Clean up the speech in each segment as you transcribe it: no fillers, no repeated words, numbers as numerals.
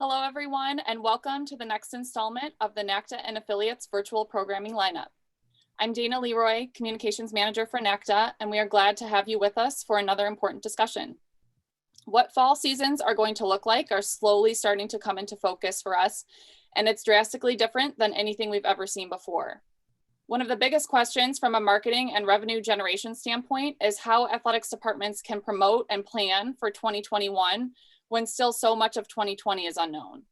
Hello, everyone, and welcome to the next installment of the NACDA and Affiliates virtual programming lineup. I'm Dana Leroy, Communications Manager for NACDA, and we are glad to have you with us for another important discussion. What fall seasons are going to look like are slowly starting to come into focus for us, and it's drastically different than anything we've ever seen before. One of the biggest questions from a marketing and revenue generation standpoint is how athletics departments can promote and plan for 2021 when still so much of 2020 is unknown.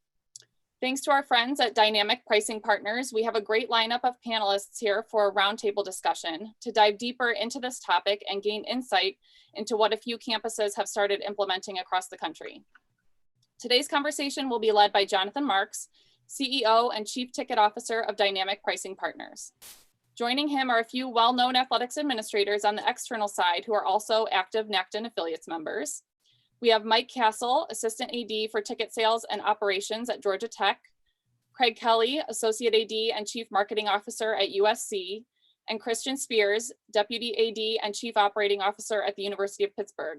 Thanks to our friends at Dynamic Pricing Partners, we have a great lineup of panelists here for a roundtable discussion to dive deeper into this topic and gain insight into what a few campuses have started implementing across the country. Today's conversation will be led by Jonathan Marks, CEO and Chief Ticket Officer of Dynamic Pricing Partners. Joining him are a few well-known athletics administrators on the external side who are also active NACDA and Affiliates members. We have Mike Castle, Assistant AD for Ticket Sales and Operations at Georgia Tech, Craig Kelley, Associate AD and Chief Marketing Officer at USC, and Christian Spears, Deputy AD and Chief Operating Officer at the University of Pittsburgh.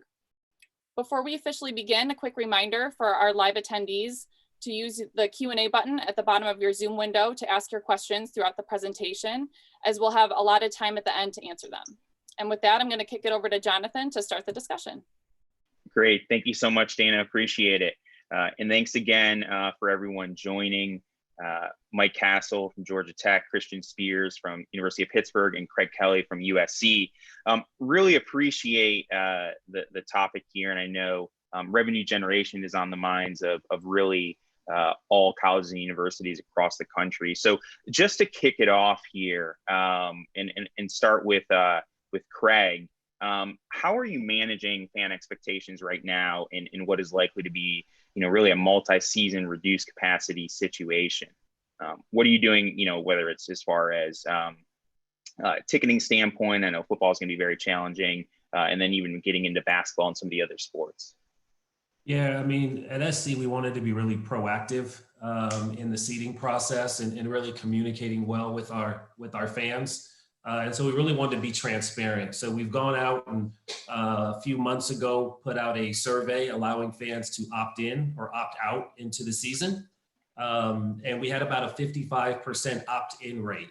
Before we officially begin, a quick reminder for our live attendees to use the Q&A button at the bottom of your Zoom window to ask your questions throughout the presentation, as we'll have allotted time at the end to answer them. And with that, I'm going to kick it over to Jonathan to start the discussion. Great. Thank you so much, Dana. Appreciate it. And thanks again for everyone joining. Mike Castle from Georgia Tech, Christian Spears from University of Pittsburgh, and Craig Kelley from USC. Really appreciate the topic here. And I know revenue generation is on the minds of really all colleges and universities across the country. So just to kick it off here and start with Craig, how are you managing fan expectations right now in what is likely to be, really a multi-season reduced capacity situation? What are you doing, whether it's as far as ticketing standpoint? I know football is going to be very challenging, and then even getting into basketball and some of the other sports. Yeah, I mean, at SC, we wanted to be really proactive in the seating process and really communicating well with our fans. And so we really wanted to be transparent. So we've gone out and a few months ago put out a survey allowing fans to opt in or opt out into the season. And we had about a 55% opt-in rate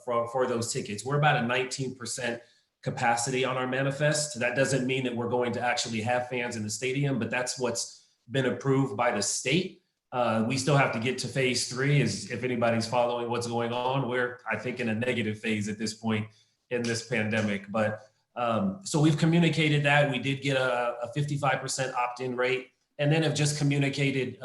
for those tickets. We're about a 19% capacity on our manifest. That doesn't mean that we're going to actually have fans in the stadium, but that's what's been approved by the state. We still have to get to phase 3, as if anybody's following what's going on. We're, I think, in a negative phase at this point in this pandemic. But so we've communicated that. We did get a 55% opt-in rate, and then have just communicated,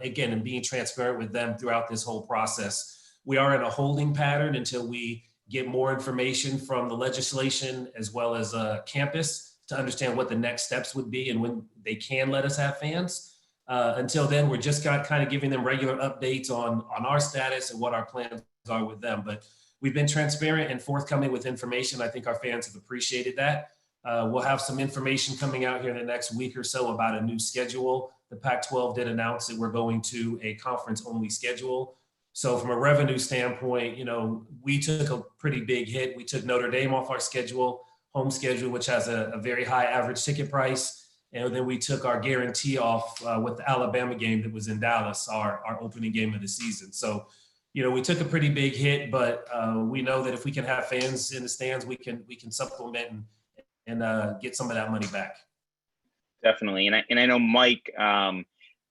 again, and being transparent with them throughout this whole process. We are in a holding pattern until we get more information from the legislation as well as campus to understand what the next steps would be and when they can let us have fans. Until then, we're just kind of giving them regular updates on our status and what our plans are with them. But we've been transparent and forthcoming with information. I think our fans have appreciated that. We'll have some information coming out here in the next week or so about a new schedule. The Pac-12 did announce that we're going to a conference-only schedule. So from a revenue standpoint, we took a pretty big hit. We took Notre Dame off our home schedule, which has a very high average ticket price. And then we took our guarantee off with the Alabama game that was in Dallas, our opening game of the season. So, we took a pretty big hit, but we know that if we can have fans in the stands, we can supplement and get some of that money back. Definitely. And I know, Mike,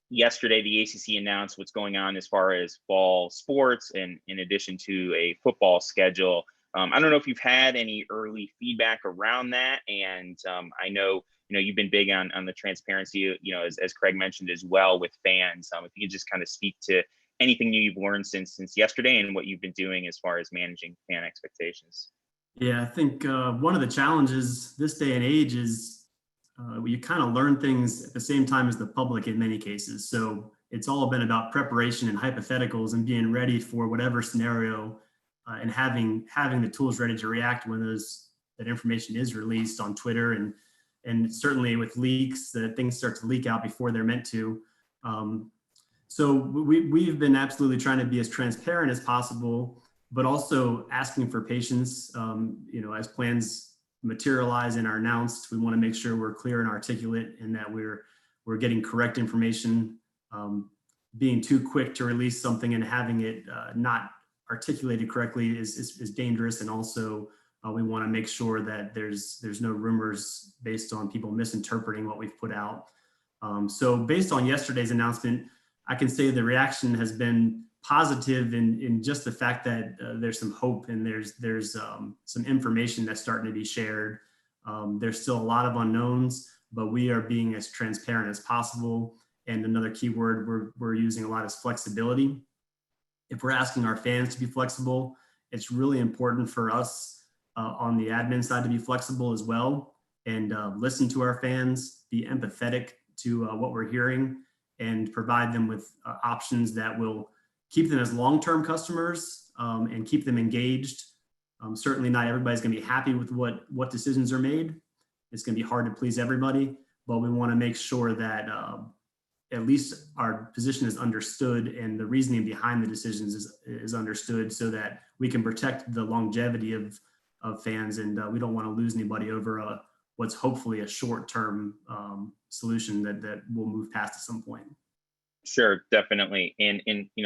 yesterday the ACC announced what's going on as far as fall sports and in addition to a football schedule. I don't know if you've had any early feedback around that. And I know, you've been big on the transparency, as Craig mentioned as well with fans. If you could just kind of speak to anything new you've learned since yesterday and what you've been doing as far as managing fan expectations. Yeah, I think one of the challenges this day and age is you kind of learn things at the same time as the public in many cases. So it's all been about preparation and hypotheticals and being ready for whatever scenario and having the tools ready to react when that information is released on Twitter and certainly with leaks, that things start to leak out before they're meant to. So we've been absolutely trying to be as transparent as possible, but also asking for patience. As plans materialize and are announced, we want to make sure we're clear and articulate and that we're getting correct information being too quick to release something and having it not articulated correctly is dangerous. And also we want to make sure that there's no rumors based on people misinterpreting what we've put out. So based on yesterday's announcement, I can say the reaction has been positive in just the fact that there's some hope and there's some information that's starting to be shared. There's still a lot of unknowns, but we are being as transparent as possible. And another key word we're using a lot is flexibility. If we're asking our fans to be flexible, it's really important for us on the admin side to be flexible as well and listen to our fans, be empathetic to what we're hearing, and provide them with options that will keep them as long-term customers and keep them engaged. Certainly not everybody's gonna be happy with what decisions are made. It's gonna be hard to please everybody, but we wanna make sure that at least our position is understood and the reasoning behind the decisions is understood so that we can protect the longevity of fans, and we don't wanna lose anybody over what's hopefully a short-term solution that we'll move past at some point. Sure, definitely. And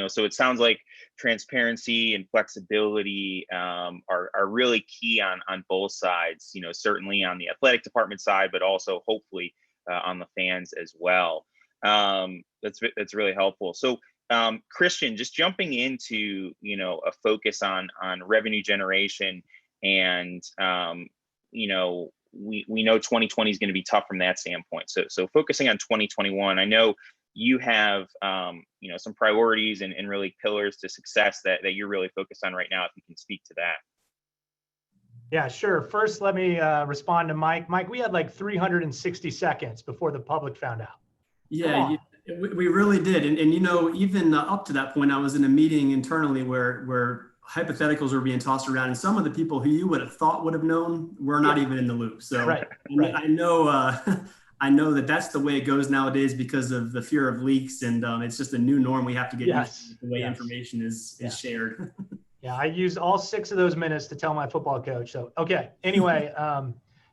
so it sounds like transparency and flexibility are really key on both sides, certainly on the athletic department side, but also hopefully on the fans as well. That's really helpful. So Christian, just jumping into, a focus on revenue generation, and we know 2020 is going to be tough from that standpoint. So focusing on 2021, I know you have some priorities and really pillars to success that you're really focused on right now, if you can speak to that. Yeah, sure. First, let me respond to Mike. Mike, we had like 360 seconds before the public found out. Yeah, we really did. And even up to that point, I was in a meeting internally where hypotheticals were being tossed around, and some of the people who you would have thought would have known were not even in the loop. So right. I know I know that that's the way it goes nowadays because of the fear of leaks, and it's just a new norm we have to get used to, the way information is shared. Yeah, I used all 6 of those minutes to tell my football coach. So, okay. Anyway,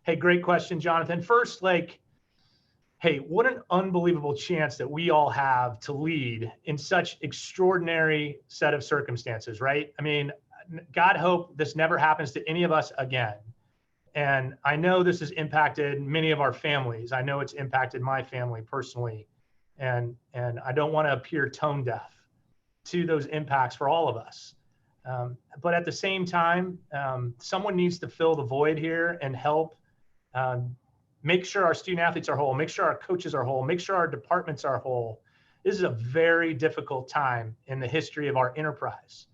hey, great question, Jonathan. First, hey, what an unbelievable chance that we all have to lead in such extraordinary set of circumstances, right? I mean, God hope this never happens to any of us again. And I know this has impacted many of our families. I know it's impacted my family personally. And I don't want to appear tone deaf to those impacts for all of us. But at the same time, someone needs to fill the void here and help make sure our student athletes are whole, make sure our coaches are whole, make sure our departments are whole. This is a very difficult time in the history of our enterprise.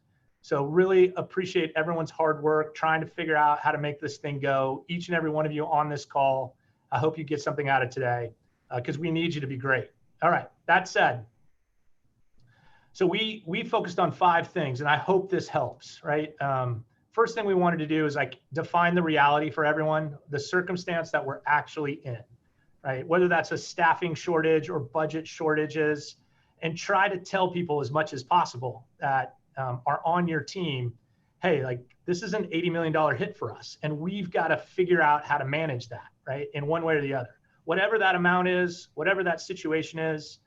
So really appreciate everyone's hard work, trying to figure out how to make this thing go. Each and every one of you on this call, I hope you get something out of today because we need you to be great. All right, that said, so we focused on 5 things, and I hope this helps, right? First thing we wanted to do is define the reality for everyone, the circumstance that we're actually in, right? Whether that's a staffing shortage or budget shortages, and try to tell people as much as possible that are on your team, hey, this is an $80 million hit for us, and we've got to figure out how to manage that, right? In one way or the other. Whatever that amount is, whatever that situation is,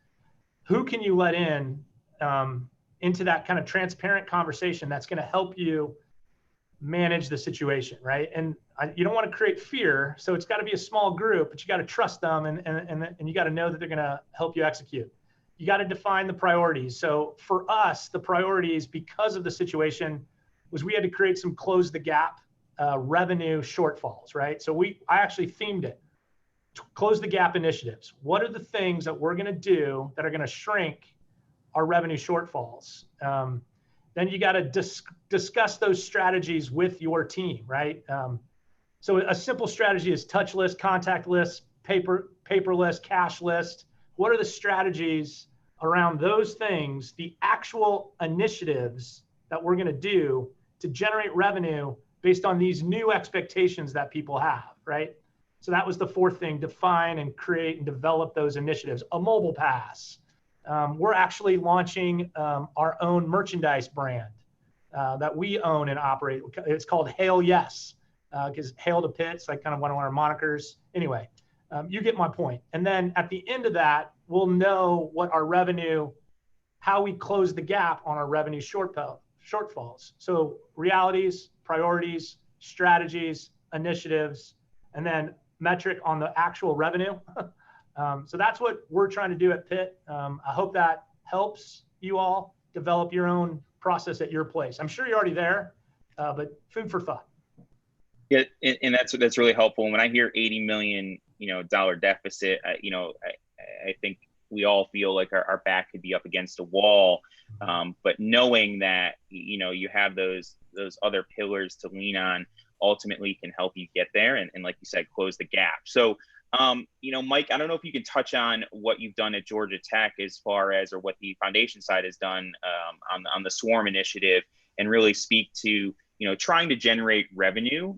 who can you let into that kind of transparent conversation that's going to help you manage the situation, right? And you don't want to create fear, so it's got to be a small group, but you got to trust them, and you got to know that they're going to help you execute. You got to define the priorities. So for us, the priorities, because of the situation, was we had to create some close the gap revenue shortfalls, right? So I actually themed it, close the gap initiatives. What are the things that we're going to do that are going to shrink our revenue shortfalls? Then you got to discuss those strategies with your team, right? So a simple strategy is touchless, contactless, paperless, cashless. What are the strategies around those things, the actual initiatives that we're going to do to generate revenue based on these new expectations that people have, right? So that was the 4th thing, define and create and develop those initiatives. A mobile pass. We're actually launching our own merchandise brand that we own and operate. It's called Hail Yes, because Hail to Pitt, it's kind of one of our monikers. Anyway, you get my point. And then at the end of that, we'll know what our revenue how we close the gap on our revenue shortfalls. So realities, priorities, strategies, initiatives, and then metric on the actual revenue. So that's what we're trying to do at Pitt. I hope that helps you all develop your own process at your place. I'm sure you're already there, but food for thought. Yeah, and that's really helpful. When I hear $80 million, dollar deficit, I think we all feel like our back could be up against a wall. But knowing that, you have those other pillars to lean on ultimately can help you get there. And like you said, close the gap. So, Mike, I don't know if you can touch on what you've done at Georgia Tech as far as, or what the foundation side has done on the Swarm initiative, and really speak to, trying to generate revenue,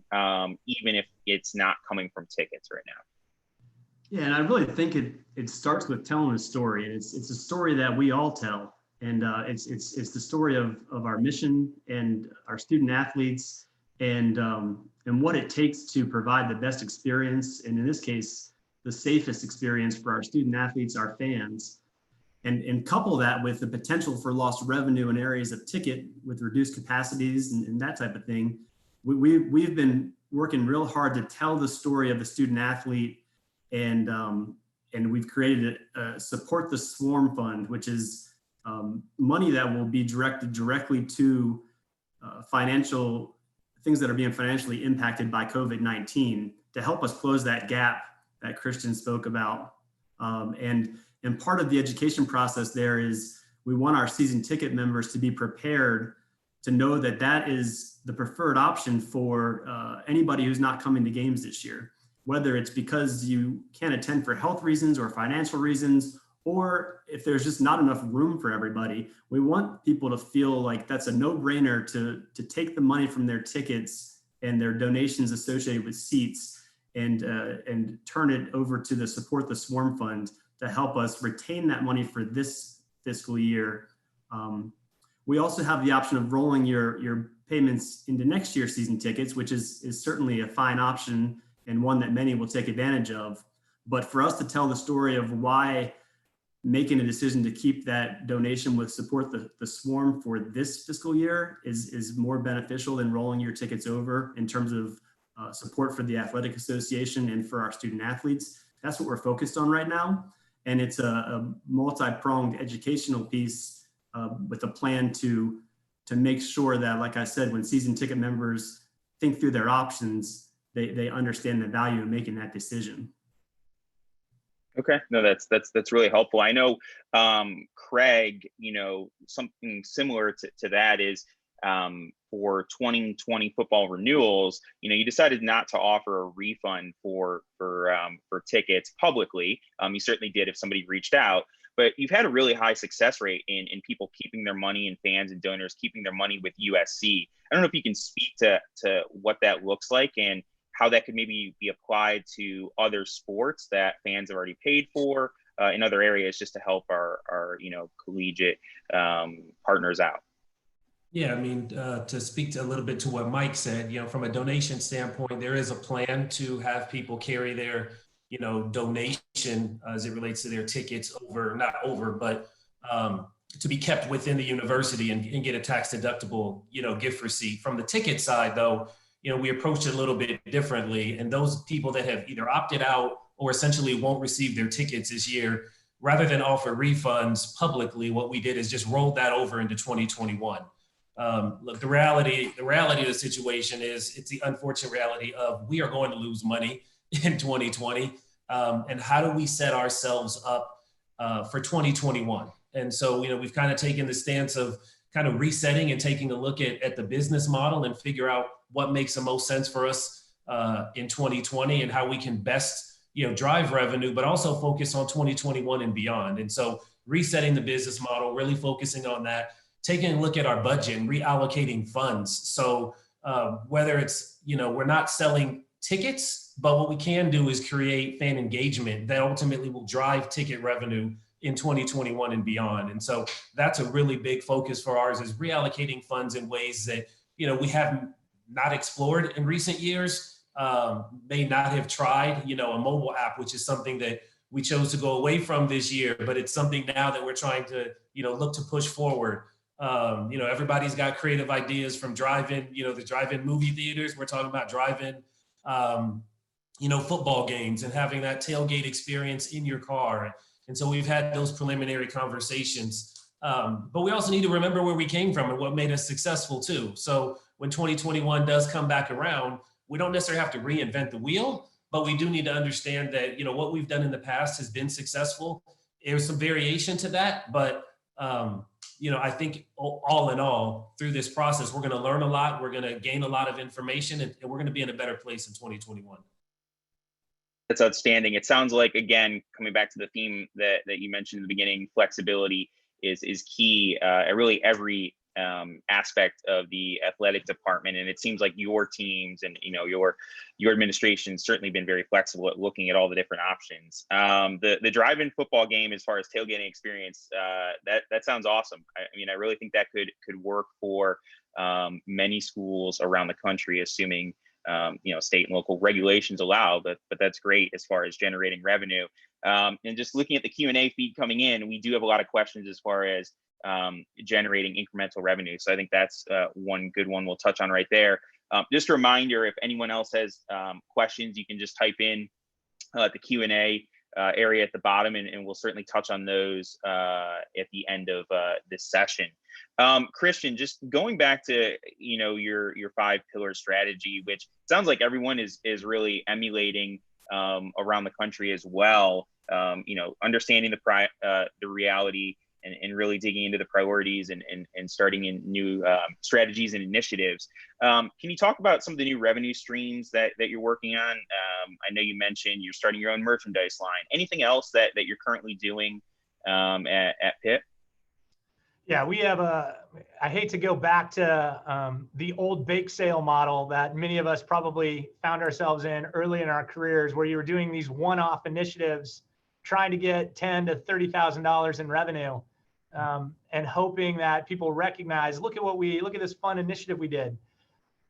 even if it's not coming from tickets right now. Yeah, and I really think it starts with telling a story, and it's a story that we all tell, and it's the story of our mission and our student athletes, and what it takes to provide the best experience, and in this case, the safest experience for our student athletes, our fans, and couple that with the potential for lost revenue in areas of ticket with reduced capacities and that type of thing. We've been working real hard to tell the story of the student athlete. And we've created a Support the Swarm Fund, which is money that will be directed directly to financial things that are being financially impacted by COVID-19 to help us close that gap that Christian spoke about. And part of the education process there is we want our season ticket members to be prepared to know that that is the preferred option for anybody who's not coming to games this year. Whether it's because you can't attend for health reasons or financial reasons, or if there's just not enough room for everybody, we want people to feel like that's a no-brainer to take the money from their tickets and their donations associated with seats and turn it over to the Support the Swarm Fund to help us retain that money for this fiscal year. We also have the option of rolling your payments into next year's season tickets, which is certainly a fine option and one that many will take advantage of. But for us to tell the story of why making a decision to keep that donation with Support the Swarm for this fiscal year is more beneficial than rolling your tickets over in terms of support for the Athletic Association and for our student athletes. That's what we're focused on right now. And it's a multi-pronged educational piece with a plan to make sure that, like I said, when season ticket members think through their options, they understand the value of making that decision. Okay, no, that's really helpful. I know, Craig, something similar to that is for 2020 football renewals, you decided not to offer a refund for tickets publicly. You certainly did if somebody reached out, but you've had a really high success rate in people keeping their money, and fans and donors keeping their money with USC. I don't know if you can speak to what that looks like and how that could maybe be applied to other sports that fans have already paid for in other areas, just to help our collegiate partners out. Yeah, I mean, to speak to a little bit to what Mike said, from a donation standpoint, there is a plan to have people carry their, donation as it relates to their tickets but to be kept within the university and get a tax deductible, gift receipt. From the ticket side, though, we approached it a little bit differently. And those people that have either opted out or essentially won't receive their tickets this year, rather than offer refunds publicly, what we did is just rolled that over into 2021. Look, the reality of the situation is, it's the unfortunate reality of we are going to lose money in 2020. And how do we set ourselves up for 2021? And so, we've kind of taken the stance of kind of resetting and taking a look at the business model and figure out what makes the most sense for us in 2020 and how we can best, drive revenue, but also focus on 2021 and beyond. And so resetting the business model, really focusing on that, taking a look at our budget and reallocating funds. So whether it's, we're not selling tickets, but what we can do is create fan engagement that ultimately will drive ticket revenue in 2021 and beyond. And so that's a really big focus for ours, is reallocating funds in ways that, we have not explored in recent years, may not have tried, a mobile app, which is something that we chose to go away from this year, but it's something now that we're trying to, look to push forward. Everybody's got creative ideas from drive-in, the drive-in movie theaters. We're talking about drive-in, football games and having that tailgate experience in your car. And so we've had those preliminary conversations. But we also need to remember where we came from and what made us successful too. So when 2021 does come back around, we don't necessarily have to reinvent the wheel, but we do need to understand that, what we've done in the past has been successful. There's some variation to that, but I think all in all, through this process, we're going to learn a lot. We're going to gain a lot of information, and we're going to be in a better place in 2021. That's outstanding. It sounds like, again, coming back to the theme that you mentioned in the beginning, flexibility is key at really every aspect of the athletic department. And it seems like your teams and your administration certainly been very flexible at looking at all the different options. The drive-in football game, as far as tailgating experience, that sounds awesome. I really think that could work for many schools around the country, assuming state and local regulations allow, but that's great as far as generating revenue. And just looking at the Q&A feed coming in, we do have a lot of questions as far as generating incremental revenue. So I think that's one good one we'll touch on right there. Just a reminder, if anyone else has questions, you can just type in the Q&A area at the bottom, and we'll certainly touch on those at the end of this session. Christian, just going back to your 5-pillar strategy, which sounds like everyone is really emulating around the country as well. Understanding the reality and really digging into the priorities and starting in new strategies and initiatives. Can you talk about some of the new revenue streams that you're working on? I know you mentioned you're starting your own merchandise line. Anything else that you're currently doing at Pitt? Yeah, we have I hate to go back to the old bake sale model that many of us probably found ourselves in early in our careers, where you were doing these one-off initiatives, trying to get $10,000 to $30,000 in revenue, and hoping that people recognize, look at this fun initiative we did.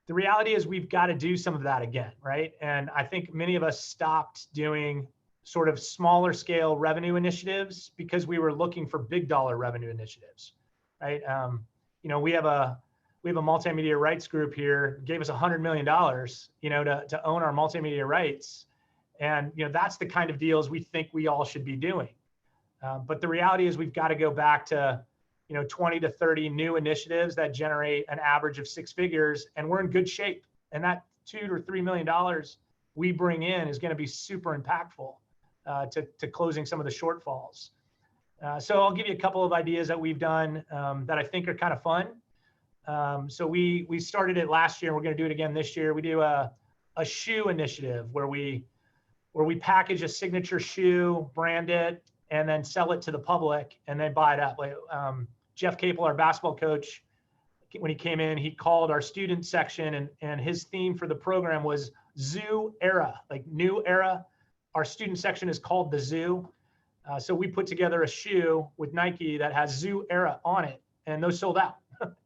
The reality is we've got to do some of that again, right? And I think many of us stopped doing sort of smaller scale revenue initiatives because we were looking for big dollar revenue initiatives, right? We have a multimedia rights group here, gave us $100 million, to own our multimedia rights. And, that's the kind of deals we think we all should be doing. But the reality is we've got to go back to, 20 to 30 new initiatives that generate an average of 6 figures, and we're in good shape. And that $2 or $3 million we bring in is going to be super impactful to closing some of the shortfalls. So I'll give you a couple of ideas that we've done that I think are kind of fun. So we started it last year. We're going to do it again this year. We do a shoe initiative where we package a signature shoe, brand it, and then sell it to the public, and then buy it up. Jeff Capel, our basketball coach, when he came in, he called our student section, and his theme for the program was Zoo Era, like new era. Our student section is called the Zoo. So we put together a shoe with Nike that has Zoo Era on it, and those sold out.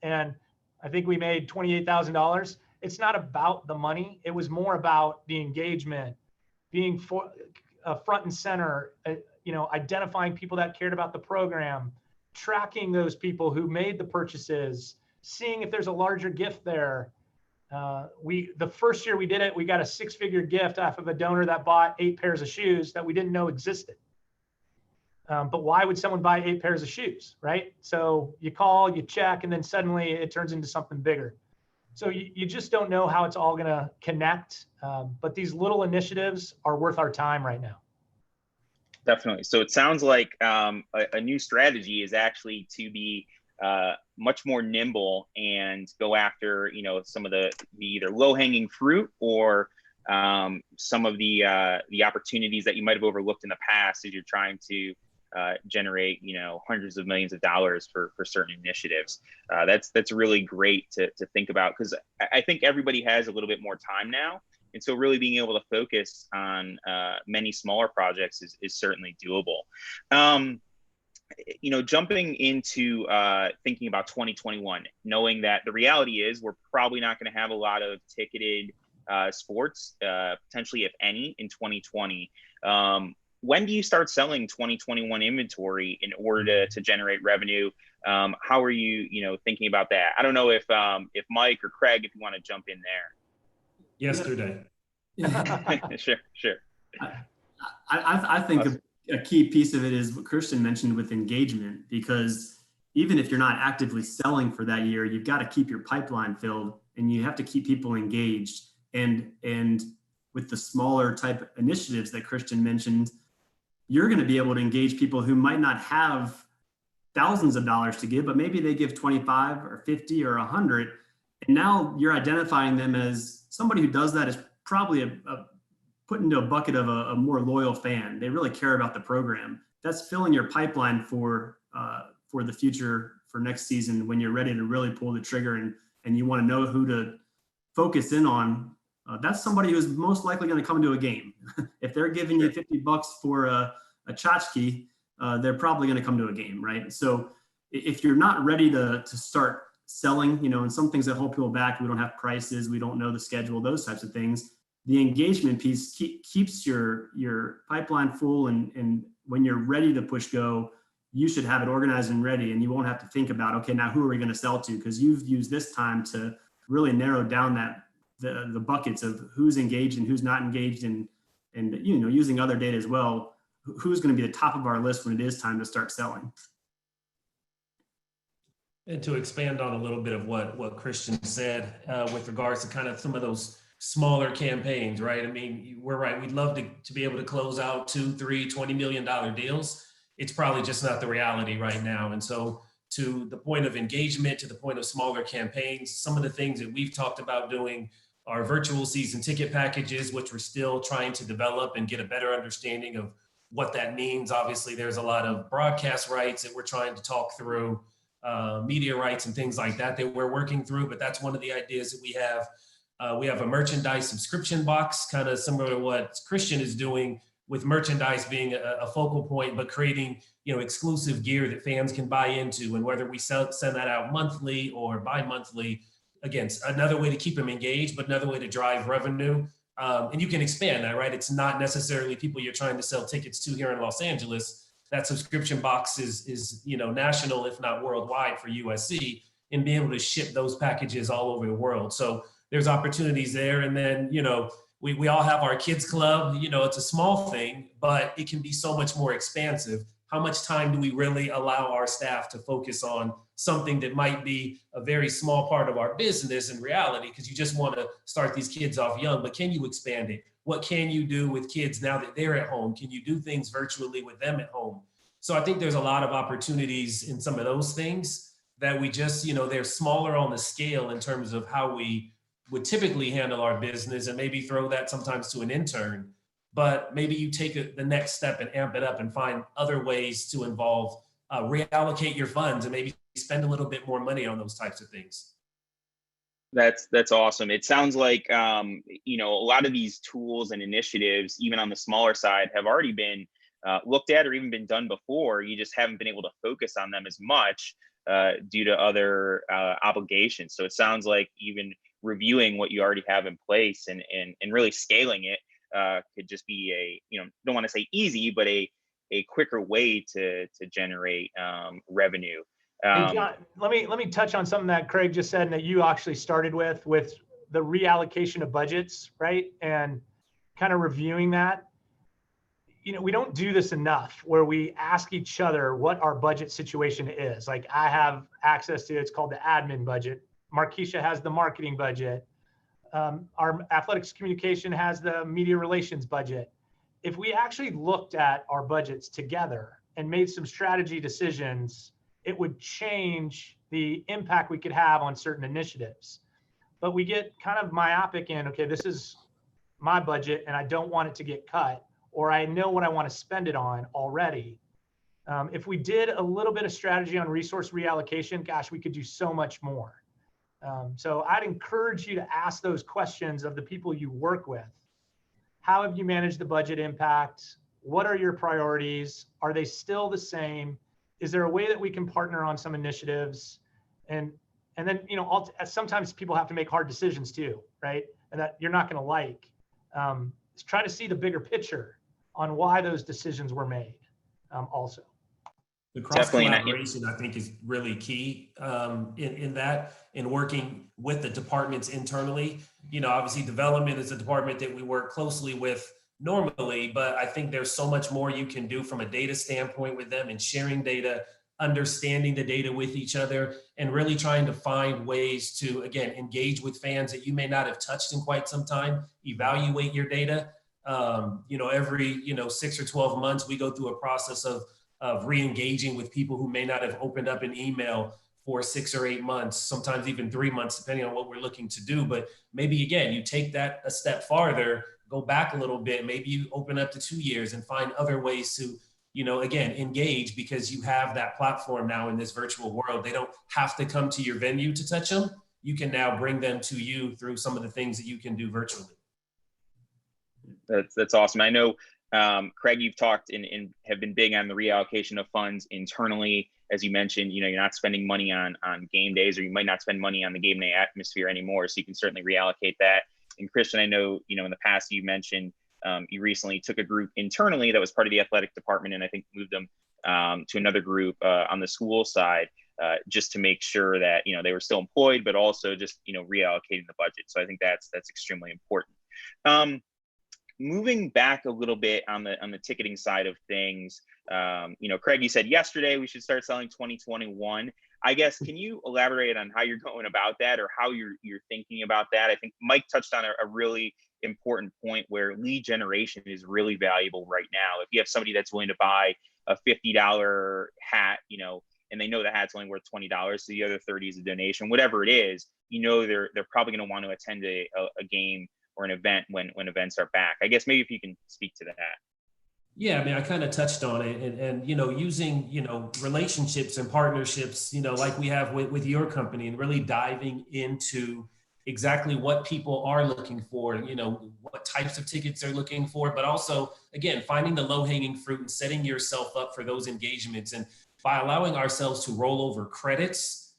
And I think we made $28,000. It's not about the money. It was more about the engagement, being front and center, identifying people that cared about the program, tracking those people who made the purchases, seeing if there's a larger gift there. The first year we did it, we got a 6-figure gift off of a donor that bought 8 pairs of shoes that we didn't know existed. But why would someone buy 8 pairs of shoes, right? So you call, you check, and then suddenly it turns into something bigger. So you just don't know how it's all going to connect. But these little initiatives are worth our time right now. Definitely. So it sounds like a new strategy is actually to be much more nimble and go after, some of the either low-hanging fruit or some of the opportunities that you might have overlooked in the past as you're trying to generate, hundreds of millions of dollars for certain initiatives. That's really great to think about, because I think everybody has a little bit more time now. And so really being able to focus on many smaller projects is certainly doable. Jumping into thinking about 2021, knowing that the reality is we're probably not going to have a lot of ticketed sports, potentially if any, in 2020. when do you start selling 2021 inventory in order to generate revenue? How are you, thinking about that? I don't know if Mike or Craig, if you want to jump in there. Yesterday. Sure. I think a key piece of it is what Christian mentioned with engagement, because even if you're not actively selling for that year, you've got to keep your pipeline filled and you have to keep people engaged. And with the smaller type initiatives that Christian mentioned, you're going to be able to engage people who might not have thousands of dollars to give, but maybe they give 25 or 50 or 100. And now you're identifying them as somebody who does that is probably put into a bucket of a more loyal fan. They really care about the program. That's filling your pipeline for the future, for next season, when you're ready to really pull the trigger and you want to know who to focus in on. That's somebody who's most likely going to come to a game. If they're giving you $50 for a tchotchke, they're probably going to come to a game, right? So if you're not ready to start selling, and some things that hold people back, we don't have prices, we don't know the schedule, those types of things. The engagement piece keeps your pipeline full, and when you're ready to push go, you should have it organized and ready, and you won't have to think about, okay, now who are we going to sell to? Because you've used this time to really narrow down the buckets of who's engaged and who's not engaged, and using other data as well, who's going to be the top of our list when it is time to start selling. And to expand on a little bit of what Christian said with regards to kind of some of those smaller campaigns, right? I mean, we're right. We'd love to be able to close out 2, 3, $20 million deals. It's probably just not the reality right now. And so to the point of engagement, to the point of smaller campaigns, some of the things that we've talked about doing are virtual season ticket packages, which we're still trying to develop and get a better understanding of what that means. Obviously, there's a lot of broadcast rights that we're trying to talk through, media rights and things like that we're working through, but that's one of the ideas that we have. We have a merchandise subscription box, kind of similar to what Christian is doing, with merchandise being a focal point, but creating exclusive gear that fans can buy into. And whether we send that out monthly or bi-monthly, again, another way to keep them engaged, but another way to drive revenue. And you can expand that, right? It's not necessarily people you're trying to sell tickets to here in Los Angeles. That subscription box is national, if not worldwide, for USC, and be able to ship those packages all over the world. So there's opportunities there. And then, we all have our kids club, it's a small thing, but it can be so much more expansive. How much time do we really allow our staff to focus on something that might be a very small part of our business in reality, because you just want to start these kids off young, but can you expand it? What can you do with kids now that they're at home? Can you do things virtually with them at home? So I think there's a lot of opportunities in some of those things that we just, they're smaller on the scale in terms of how we would typically handle our business, and maybe throw that sometimes to an intern. But maybe you take the next step and amp it up and find other ways to involve, reallocate your funds, and maybe spend a little bit more money on those types of things. That's awesome. It sounds like, a lot of these tools and initiatives, even on the smaller side, have already been looked at or even been done before. You just haven't been able to focus on them as much due to other obligations. So it sounds like even reviewing what you already have in place and really scaling it could just be don't want to say easy, but a quicker way to generate revenue. Hey, John, let me touch on something that Craig just said and that you actually started with the reallocation of budgets, right? And kind of reviewing that. We don't do this enough, where we ask each other what our budget situation is. Like, I have access to, it's called the admin budget. Markeisha has the marketing budget. Our athletics communication has the media relations budget. If we actually looked at our budgets together and made some strategy decisions, it would change the impact we could have on certain initiatives. But we get kind of myopic in, okay, this is my budget and I don't want it to get cut, or I know what I want to spend it on already. If we did a little bit of strategy on resource reallocation, gosh, we could do so much more. So I'd encourage you to ask those questions of the people you work with. How have you managed the budget impact? What are your priorities? Are they still the same? Is there a way that we can partner on some initiatives? And then, sometimes people have to make hard decisions too, right? And that you're not going to like. Try to see the bigger picture on why those decisions were made also. The cross collaboration, I think, is really key in working with the departments internally. You know, obviously development is a department that we work closely with normally, but I think there's so much more you can do from a data standpoint with them and sharing data, understanding the data with each other, and really trying to find ways to, again, engage with fans that you may not have touched in quite some time, evaluate your data. You know, every, 6 or 12 months, we go through a process of re-engaging with people who may not have opened up an email for 6 or 8 months, sometimes even 3 months, depending on what we're looking to do. But maybe, again, you take that a step farther, go back a little bit, maybe you open up to 2 years and find other ways to, again, engage, because you have that platform now in this virtual world. They don't have to come to your venue to touch them. You can now bring them to you through some of the things that you can do virtually. That's awesome. I know, Craig, you've talked and have been big on the reallocation of funds internally. As you mentioned, you're not spending money on game days, or you might not spend money on the game day atmosphere anymore. So you can certainly reallocate that. And Christian, I know, in the past you mentioned you recently took a group internally that was part of the athletic department, and I think moved them to another group on the school side, just to make sure that, they were still employed, but also just, reallocating the budget. So I think that's extremely important. Moving back a little bit on the ticketing side of things, Craig, you said yesterday we should start selling 2021. I guess, can you elaborate on how you're going about that, or how you're thinking about that? I think Mike touched on a really important point where lead generation is really valuable right now. If you have somebody that's willing to buy a $50 hat, and they know the hat's only worth $20, so the other 30 is a donation, whatever it is, they're probably going to want to attend a game or an event when events are back. I guess maybe if you can speak to that. Yeah, I mean, I kind of touched on it, and using, relationships and partnerships, like we have with your company, and really diving into exactly what people are looking for, what types of tickets they're looking for, but also, again, finding the low-hanging fruit and setting yourself up for those engagements. And by allowing ourselves to roll over credits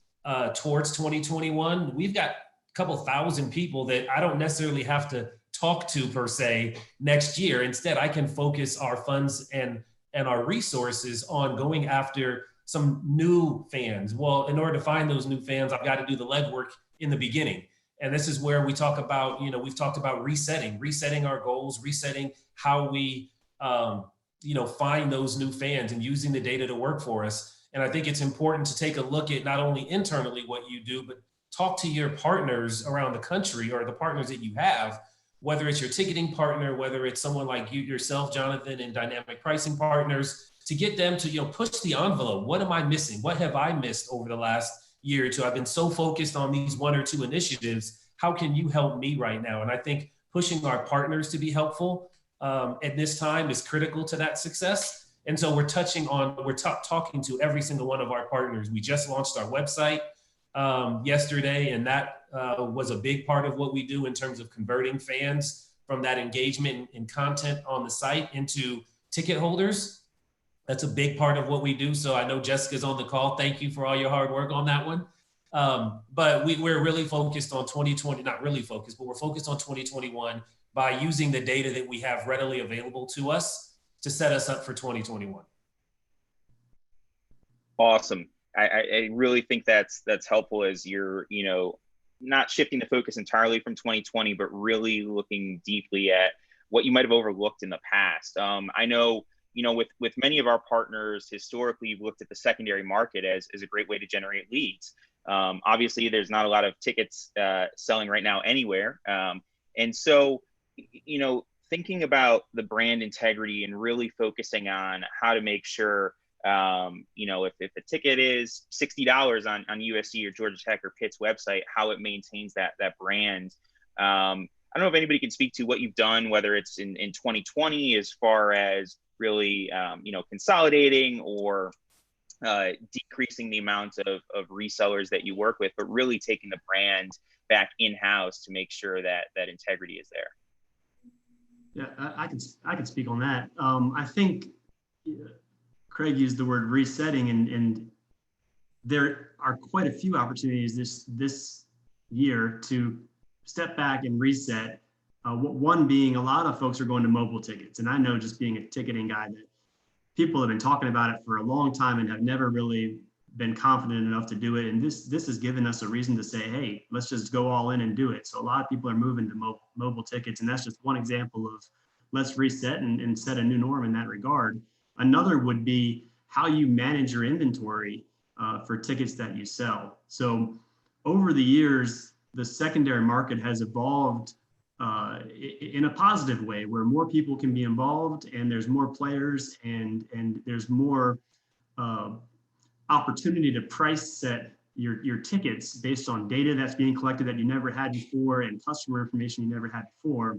towards 2021, we've got a couple thousand people that I don't necessarily have to talk to per se next year. Instead, I can focus our funds and our resources on going after some new fans. Well, in order to find those new fans, I've got to do the legwork in the beginning. And this is where we talk about, we've talked about resetting our goals, resetting how we, find those new fans, and using the data to work for us. And I think it's important to take a look at not only internally what you do, but talk to your partners around the country, or the partners that you have, whether it's your ticketing partner, whether it's someone like you yourself, Jonathan, and dynamic pricing partners, to get them to, push the envelope. What am I missing? What have I missed over the last year or two? I've been so focused on these 1 or 2 initiatives. How can you help me right now? And I think pushing our partners to be helpful at this time is critical to that success. And so we're talking to every single one of our partners. We just launched our website yesterday, and that was a big part of what we do in terms of converting fans from that engagement and content on the site into ticket holders. That's a big part of what we do. So I know Jessica's on the call. Thank you for all your hard work on that one. But we're really focused on 2020, not really focused, but we're focused on 2021 by using the data that we have readily available to us to set us up for 2021. Awesome. I really think that's helpful, as you're, not shifting the focus entirely from 2020, but really looking deeply at what you might have overlooked in the past. I know, with many of our partners, historically, you've looked at the secondary market as a great way to generate leads. Obviously, there's not a lot of tickets selling right now anywhere. And so, thinking about the brand integrity and really focusing on how to make sure, if a ticket is $60 on USC or Georgia Tech or Pitt's website, how it maintains that brand. I don't know if anybody can speak to what you've done, whether it's in 2020 as far as really, consolidating or decreasing the amount of resellers that you work with, but really taking the brand back in-house to make sure that integrity is there. Yeah, I can speak on that. I think Craig used the word resetting, and there are quite a few opportunities this year to step back and reset One being a lot of folks are going to mobile tickets. And I know, just being a ticketing guy, that people have been talking about it for a long time and have never really been confident enough to do it. And this has given us a reason to say, hey, let's just go all in and do it. So a lot of people are moving to mobile tickets. And that's just one example of let's reset and set a new norm in that regard. Another would be how you manage your inventory for tickets that you sell. So over the years, the secondary market has evolved in a positive way, where more people can be involved and there's more players and there's more opportunity to price set your tickets based on data that's being collected that you never had before and customer information you never had before.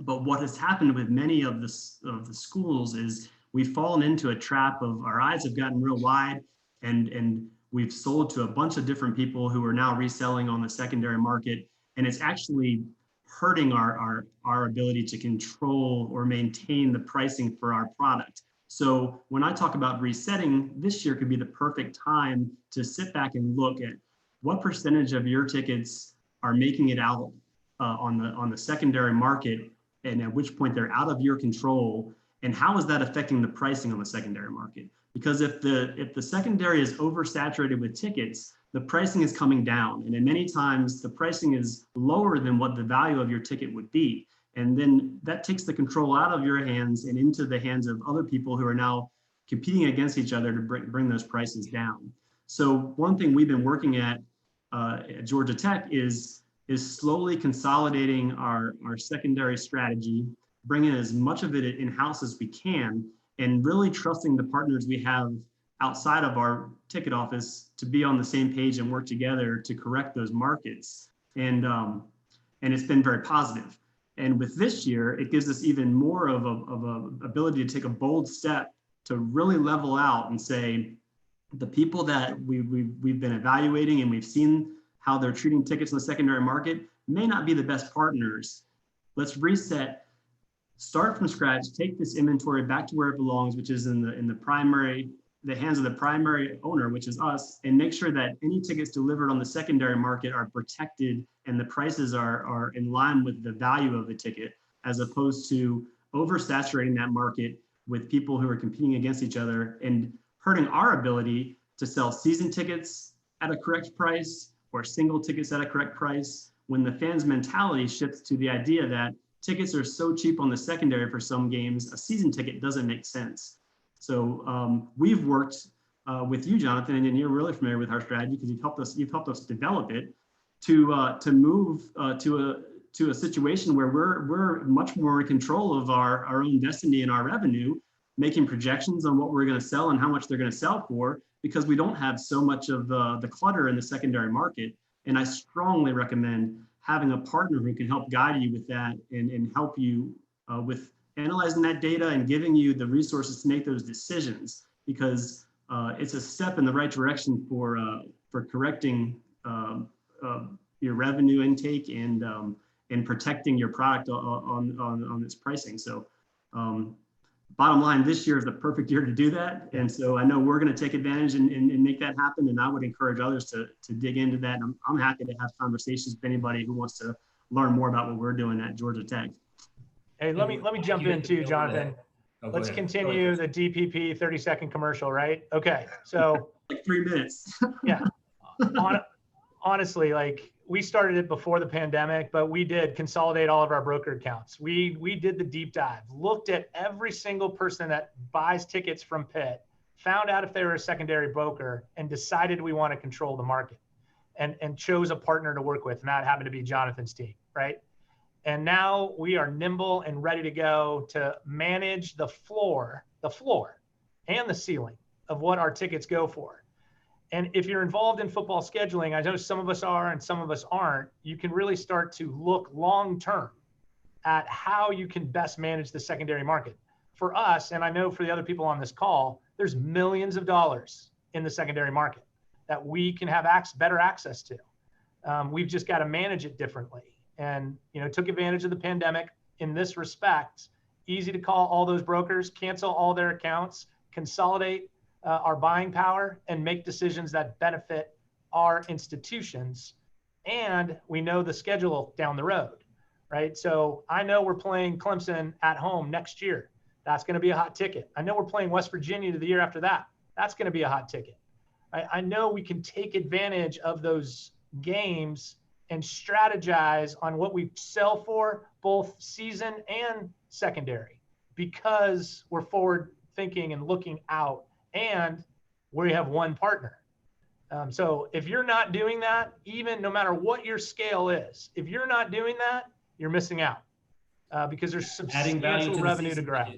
But what has happened with many of the schools is we've fallen into a trap of our eyes have gotten real wide, and we've sold to a bunch of different people who are now reselling on the secondary market. And it's actually hurting our ability to control or maintain the pricing for our product. So when I talk about resetting, this year could be the perfect time to sit back and look at what percentage of your tickets are making it out on the secondary market, and at which point they're out of your control, and how is that affecting the pricing on the secondary market? Because if the secondary is oversaturated with tickets, the pricing is coming down, and in many times the pricing is lower than what the value of your ticket would be. And then that takes the control out of your hands and into the hands of other people who are now competing against each other to bring those prices down. So one thing we've been working at Georgia Tech is slowly consolidating our secondary strategy, bringing as much of it in-house as we can, and really trusting the partners we have outside of our ticket office to be on the same page and work together to correct those markets. And it's been very positive. And with this year, it gives us even more of a ability to take a bold step to really level out and say, the people that we've been evaluating and we've seen how they're treating tickets in the secondary market may not be the best partners. Let's reset, start from scratch, take this inventory back to where it belongs, which is in the hands of the primary owner, which is us, and make sure that any tickets delivered on the secondary market are protected and the prices are in line with the value of the ticket, as opposed to oversaturating that market with people who are competing against each other and hurting our ability to sell season tickets at a correct price or single tickets at a correct price, when the fans' mentality shifts to the idea that tickets are so cheap on the secondary for some games, a season ticket doesn't make sense. So we've worked with you, Jonathan, and you're really familiar with our strategy because you've helped us develop it to move to a situation where we're much more in control of our own destiny and our revenue, making projections on what we're going to sell and how much they're going to sell for, because we don't have so much of the clutter in the secondary market. And I strongly recommend having a partner who can help guide you with that and help you with analyzing that data and giving you the resources to make those decisions, because it's a step in the right direction for correcting your revenue intake and protecting your product on its pricing. So bottom line, this year is the perfect year to do that. And so I know we're going to take advantage and make that happen. And I would encourage others to dig into that. And I'm happy to have conversations with anybody who wants to learn more about what we're doing at Georgia Tech. Hey, let me jump in too, Jonathan. Let's continue the DPP 30-second commercial, right? Okay, so like 3 minutes. Yeah, honestly, like we started it before the pandemic, but we did consolidate all of our broker accounts. We did the deep dive, looked at every single person that buys tickets from Pitt, found out if they were a secondary broker, and decided we want to control the market, and chose a partner to work with, and that happened to be Jonathan's team, right? And now we are nimble and ready to go to manage the floor and the ceiling of what our tickets go for. And if you're involved in football scheduling, I know some of us are and some of us aren't, you can really start to look long-term at how you can best manage the secondary market. For us, and I know for the other people on this call, there's millions of dollars in the secondary market that we can have better access to. We've just got to manage it differently. And took advantage of the pandemic in this respect. Easy to call all those brokers, cancel all their accounts, consolidate our buying power, and make decisions that benefit our institutions. And we know the schedule down the road. right? So I know we're playing Clemson at home next year. That's going to be a hot ticket. I know we're playing West Virginia the year after that. That's going to be a hot ticket. I know we can take advantage of those games and strategize on what we sell for, both season and secondary, because we're forward thinking and looking out, and we have one partner. So if you're not doing that, even no matter what your scale is, if you're not doing that, you're missing out because there's substantial revenue to grab.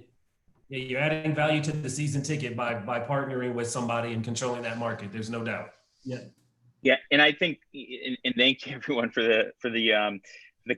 Yeah, you're adding value to the season ticket by partnering with somebody and controlling that market. There's no doubt. Yeah. Yeah, and I think, and thank you everyone for the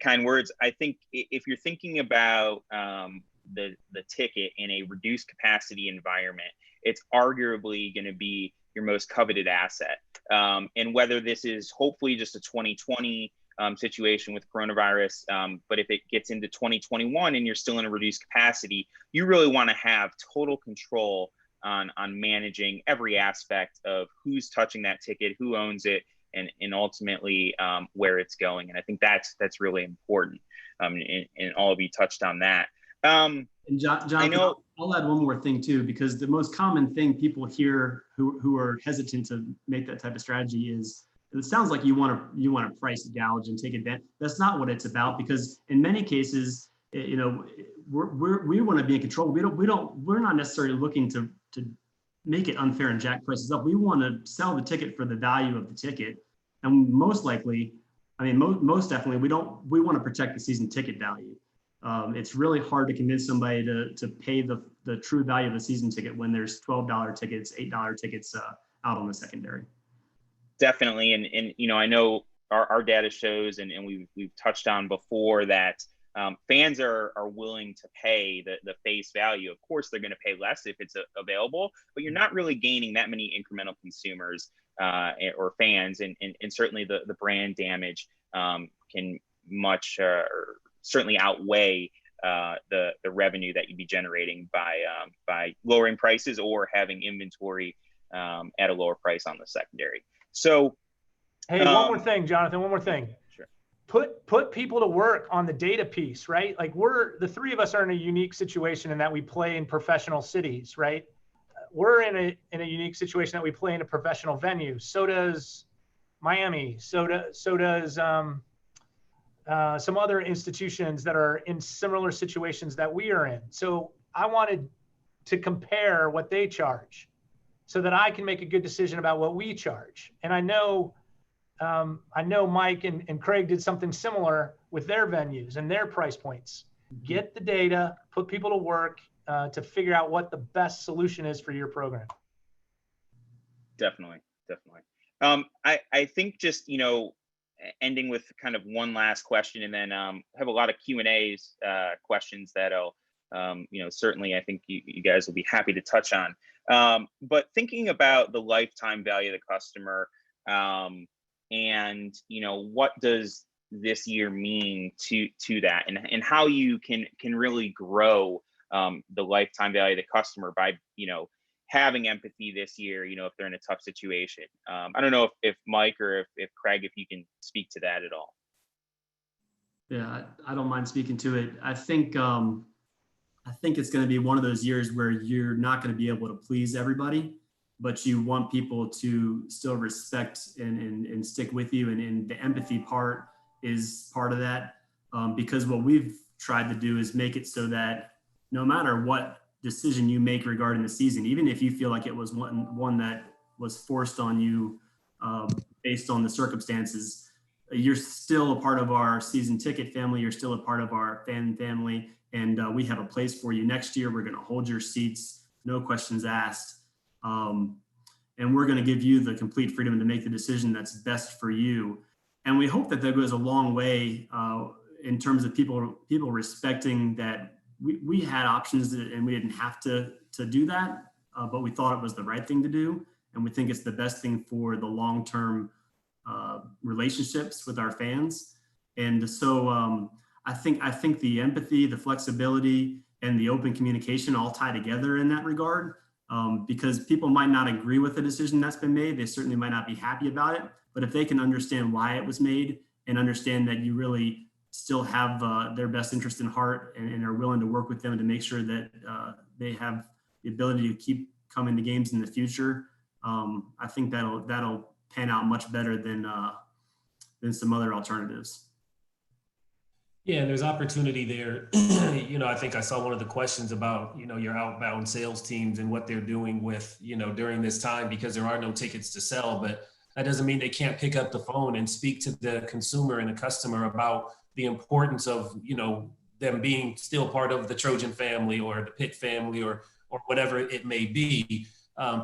kind words. I think if you're thinking about the ticket in a reduced capacity environment, it's arguably going to be your most coveted asset. And whether this is hopefully just a 2020 situation with coronavirus, but if it gets into 2021 and you're still in a reduced capacity, you really want to have total control on managing every aspect of who's touching that ticket, who owns it, and ultimately where it's going. And I think that's really important. And all of you touched on that. And John, I know I'll add one more thing too, because the most common thing people hear who are hesitant to make that type of strategy is, it sounds like you want to price gouge and take advantage. That's not what it's about, because in many cases, we want to be in control. We're not necessarily looking to make it unfair and jack prices up. We want to sell the ticket for the value of the ticket, and most likely, most definitely, we want to protect the season ticket value. It's really hard to convince somebody to pay the true value of a season ticket when there's $12 tickets, $8 tickets out on the secondary. Definitely, and I know our data shows, and we've touched on before that fans are willing to pay the face value. Of course, they're going to pay less if it's available, but you're not really gaining that many incremental consumers or fans, and certainly the brand damage can much certainly outweigh the revenue that you'd be generating by lowering prices or having inventory at a lower price on the secondary. So, hey, one more thing, Jonathan, one more thing. Sure. Put people to work on the data piece, right? Like the three of us are in a unique situation in that we play in professional cities, right? We're in a unique situation that we play in a professional venue. So does Miami. So does some other institutions that are in similar situations that we are in. So I wanted to compare what they charge, so that I can make a good decision about what we charge. And I know Mike and Craig did something similar with their venues and their price points. Get the data, put people to work to figure out what the best solution is for your program. Definitely. I think just, ending with kind of one last question, and then have a lot of Q&As questions that I'll, certainly I think you guys will be happy to touch on. But thinking about the lifetime value of the customer, and what does this year mean to that, and how you can really grow the lifetime value of the customer by having empathy this year, if they're in a tough situation. I don't know if Mike or if Craig, if you can speak to that at all. Yeah, I don't mind speaking to it. I think it's going to be one of those years where you're not going to be able to please everybody, but you want people to still respect and stick with you. And the empathy part is part of that, because what we've tried to do is make it so that no matter what decision you make regarding the season, even if you feel like it was one that was forced on you based on the circumstances, you're still a part of our season ticket family. You're still a part of our fan family. And we have a place for you next year. We're going to hold your seats, no questions asked. And we're going to give you the complete freedom to make the decision that's best for you. And we hope that goes a long way in terms of people respecting that we had options and we didn't have to do that, but we thought it was the right thing to do. And we think it's the best thing for the long-term relationships with our fans. And so I think the empathy, the flexibility, and the open communication all tie together in that regard, because people might not agree with the decision that's been made. They certainly might not be happy about it, but if they can understand why it was made and understand that you really still have their best interest in heart and are willing to work with them to make sure that they have the ability to keep coming to games in the future, I think that'll pan out much better than some other alternatives. Yeah, and there's opportunity there. I think I saw one of the questions about, your outbound sales teams and what they're doing with, during this time, because there are no tickets to sell, but that doesn't mean they can't pick up the phone and speak to the consumer and the customer about the importance of, them being still part of the Trojan family or the Pitt family or whatever it may be.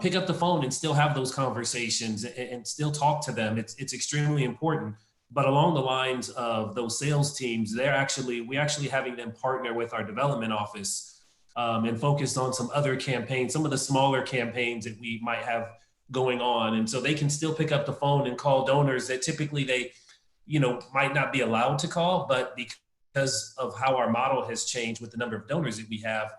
Pick up the phone and still have those conversations and still talk to them. It's extremely important. But along the lines of those sales teams, we're actually having them partner with our development office and focus on some other campaigns, some of the smaller campaigns that we might have going on. And so they can still pick up the phone and call donors that typically they, might not be allowed to call, but because of how our model has changed with the number of donors that we have,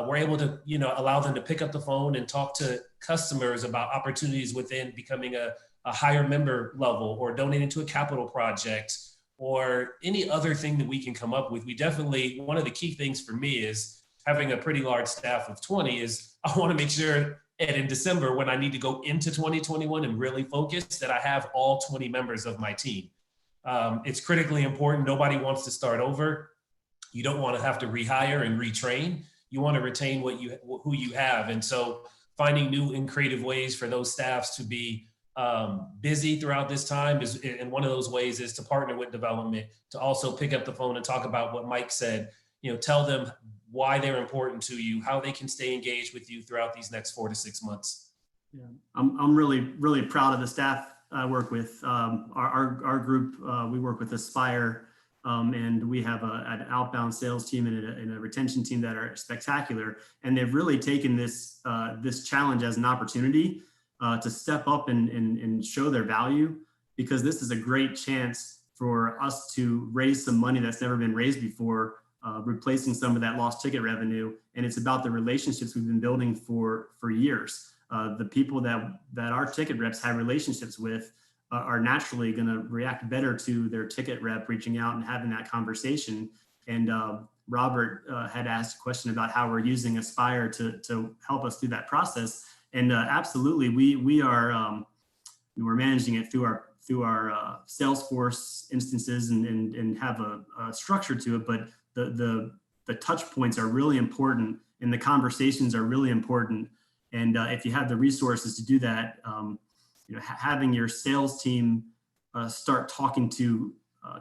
we're able to, allow them to pick up the phone and talk to customers about opportunities within becoming a higher member level or donating to a capital project or any other thing that we can come up with. We definitely, one of the key things for me is having a pretty large staff of 20 is I want to make sure that in December, when I need to go into 2021 and really focus, that I have all 20 members of my team. It's critically important. Nobody wants to start over. You don't want to have to rehire and retrain. You want to retain who you have. And so finding new and creative ways for those staffs to be busy throughout this time and one of those ways is to partner with development, to also pick up the phone and talk about what Mike said, tell them why they're important to you, how they can stay engaged with you throughout these next 4 to 6 months. Yeah, I'm really proud of the staff I work with. Our group, we work with Aspire, and we have an outbound sales team and a retention team that are spectacular. And they've really taken this challenge as an opportunity to step up and show their value, because this is a great chance for us to raise some money that's never been raised before, replacing some of that lost ticket revenue. And it's about the relationships we've been building for years. The people that our ticket reps have relationships with are naturally going to react better to their ticket rep reaching out and having that conversation. And Robert had asked a question about how we're using Aspire to help us through that process. And absolutely, we are we're managing it through our Salesforce instances and have a structure to it. But the touch points are really important, and the conversations are really important. And if you have the resources to do that, having your sales team start talking to